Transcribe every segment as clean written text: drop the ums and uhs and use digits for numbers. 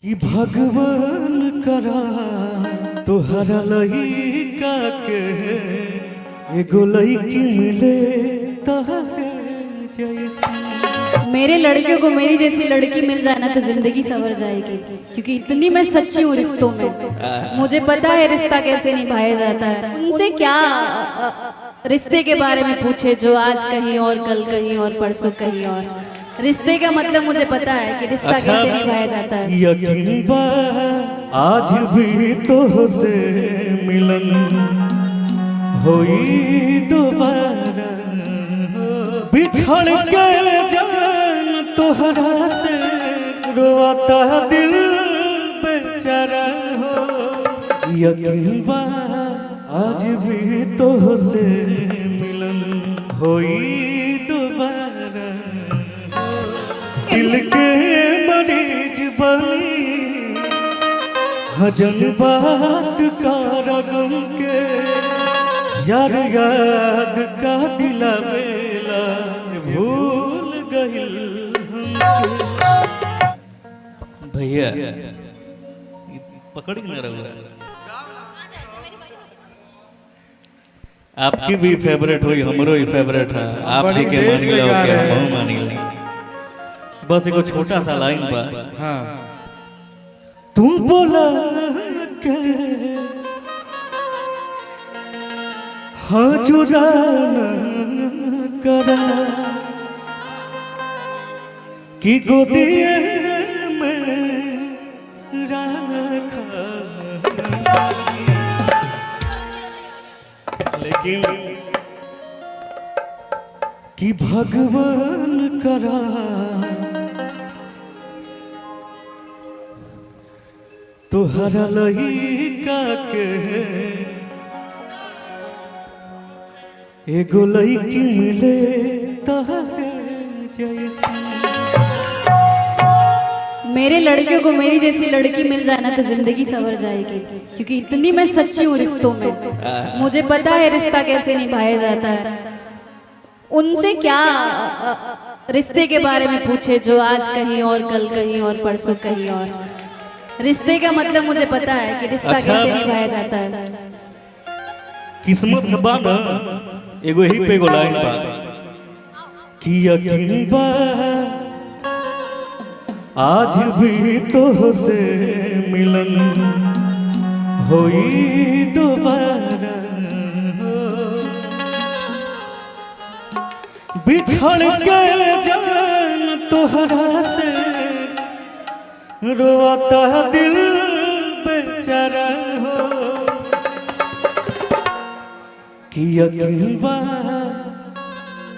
कि भगवान करा तोहरा लइका के एगो लइकी मिले तहरे जैसी। मेरे लड़के को मेरी जैसी लड़की मिल जाए ना तो जिंदगी संवर जाएगी, क्योंकि इतनी मैं सच्ची हूँ रिश्तों में। मुझे पता है रिश्ता कैसे निभाया जाता है। उनसे क्या रिश्ते के बारे में पूछे जो आज कहीं और, कल कहीं और, परसों कहीं और। रिश्ते का मतलब मुझे पता है कि रिश्ता कैसे निभाया जाता है। यकीन बा आज भी तो से मिलन होई दोबारा, बिछड़ के जान तोहरा से रोता दिल बेचारा हो। यकीन बा आज भी तो से मिलन होई दोबारा, दिल के मरीज बनी हजन बात का रगम के यार याद का दिला बेला भूल गइल भैया पकड़ के न रहुआ। आपकी भी फेवरेट हुई, हमरो ही फेवरेट है। आप जी के मानी लो के हम मानी लो। बस एगो छोटा सा लाइन बा। हाँ तुम बोला के हाँ जुदा न करा कि गोदिए में रखा, लेकिन कि भगवान करा तोहरा लइका के एगो लइकी मिले तहरे जैसी। मेरे लड़के को मेरी जैसी लड़की मिल जाए ना तो जिंदगी संवर जाएगी, क्योंकि इतनी मैं सच्ची हूँ रिश्तों में। मुझे पता है रिश्ता कैसे निभाया जाता है। उनसे क्या रिश्ते के बारे में पूछे जो आज कहीं और, कल कहीं और, परसों कहीं और। रिश्ते का मतलब मुझे पता है कि रिश्ता कैसे निभाया जाता है। किस्मत में बा ना एगो ही पे एगो लाइन बा कि यकीन बा आज भी तो से मिलन होई दोबारा, बिछड़ के जान तोहरा से रोता दिल बेचारा हो। कि यकीन बा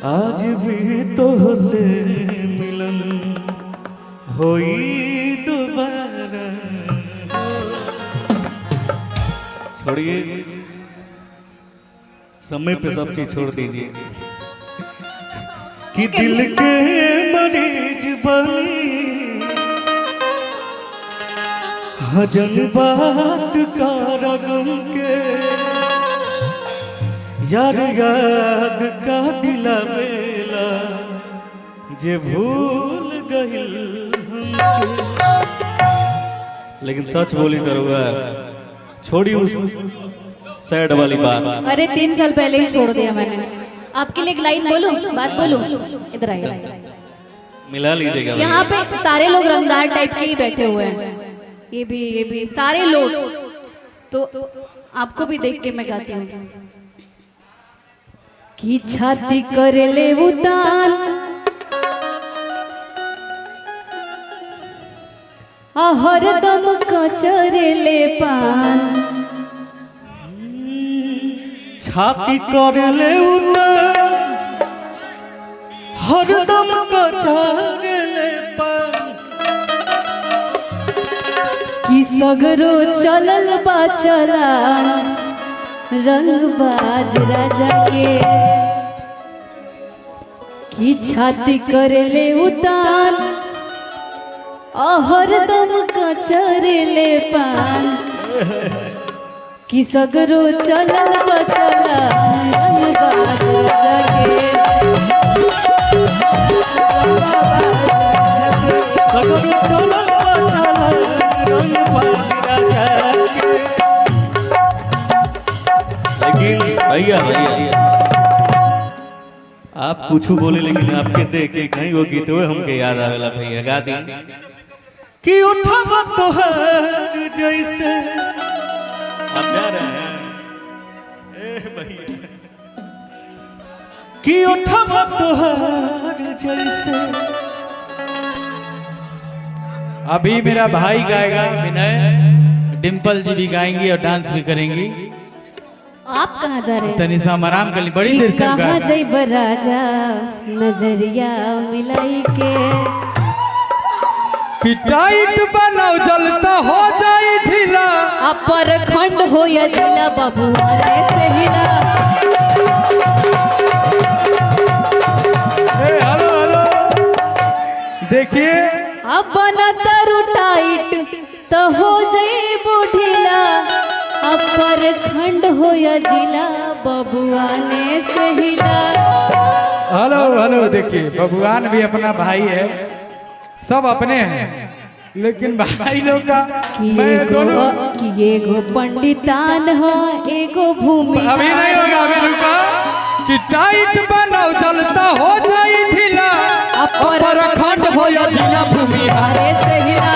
आज भी तो से मिलन होई दोबारा। छोड़िए समय पे सब चीज छोड़ दीजिए कि दिल के मरीज बनी हजन बात का रगम के यार याद का दिला बेला जे भूल गइल हमके। लेकिन सच बोली करूँगा, छोड़ी उस सैड वाली बात। अरे 3 साल पहले ही छोड़ दिया मैंने। आपके लिए एक लाइन बोलूं, बात बोलूं? इधर आइए, मिला लीजिएगा। यहाँ पे सारे लोग रंगदार टाइप के ही बैठे हुए हैं। ये भी सारे लोग, तो आपको भी देख के मैं गाती हूँ कि छाती कर ले उतान हरदम कचरे ले पान, छाती कर ले उतान हरदम कचरे ले पान, कि सगरो चलल बा चलान रंगबाज राजा के, कि छाती कर ले उतान हरदम कचरे ले पान, कि सगरो चलल बा चलान रंगबाज राजा के। सगरो चलल बा चलान भैया भैया आप कुछ बोले लेकिन आपके देख के कहीं वो गीत हुए हमके याद आवेला भैया गा दी कि उठवा तोहर जैसे आप जा रहे हैं ए भैया कि उठवा तोहर जैसे। अभी मेरा भाई गाएगा विनय, डिम्पल जी भी गाएंगी और डांस भी करेंगी। आप कहाँ जा रहे हैं? तनिषा हम आराम कर ली, बड़ी देर से कहाँ जैब राजा नजरिया मिलाई के कि टाइट बनाओ जलता हो जाए ढीला अपर खंड हो या जिला बबुआ ने से हिला। हेलो हेलो देखिए अब बना तरु टाइट तो हो जाए बुढ़ीला अपर खंड हो या जिला बबुआ ने से हिला। हेलो हेलो देखिए बबुआन भी अपना भाई है, सब अपने हैं, लेकिन भाई लोग का मैं दोनों कि एगो पंडितान है एगो भूमि। अभी नहीं होगा, अभी रुका कि टाइट बनाओ चलता हो जाए ढीला अपर खंड हो या जिला भूमि हारे से हिला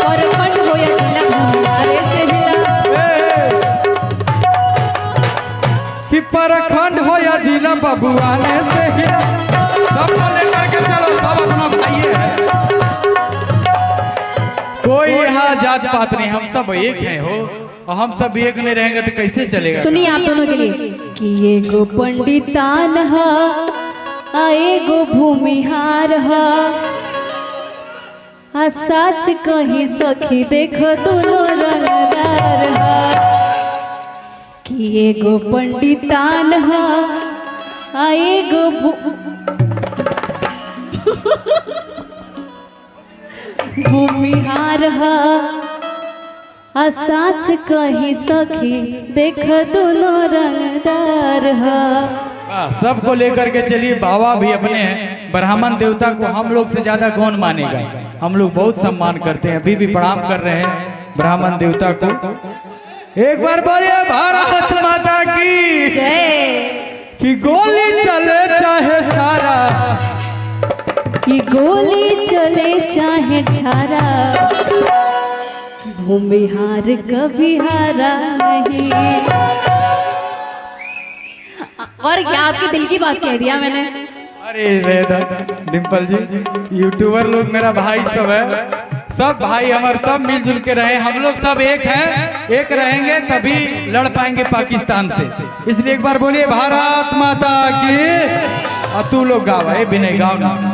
और खंड हो या जिला भूमि हारे से हिला कि परखंड हो या जिला बबुआ ने से हिला। सबको लेकर के चलो, सब अपना भाई है, कोई यहाँ जात पात नहीं, हम सब एक हैं हो, और हम सब एक में रहेंगे तो कैसे चलेगा। सुनिए आप दोनों के लिए कि एगो पंडितान है आ एगो भूमिहार है आ सच कही सखी देखो दोनों रंगदार है कि एगो पंडितान है आ एगो भूमिहार है आ सच कही सखी देख दोनों रंगदार है। सबको लेकर के चलिए, बाबा भी अपने हैं, ब्राह्मण देवता को हम लोग से ज्यादा कौन मानेगा, हम लोग बहुत सम्मान करते हैं, अभी भी प्रणाम कर रहे हैं ब्राह्मण देवता को। एक बार बोलिए भारत माता की जय। कि गोली चले चाहे छारा, कि गोली चले चाहे छारा भूमिहार कभी हारा नहीं। और क्या आपके दिल की बात कह दिया मैंने। अरे रेदा डिम्पल जी, यूट्यूबर लोग मेरा भाई सब है, सब भाई हमारे, सब मिलजुल के रहे, हम लोग सब एक हैं, एक रहेंगे तभी लड़ पाएंगे पाकिस्तान से। इसलिए एक बार बोलिए भारत माता की। और तू लोग गाओ, विनय गाओ ना।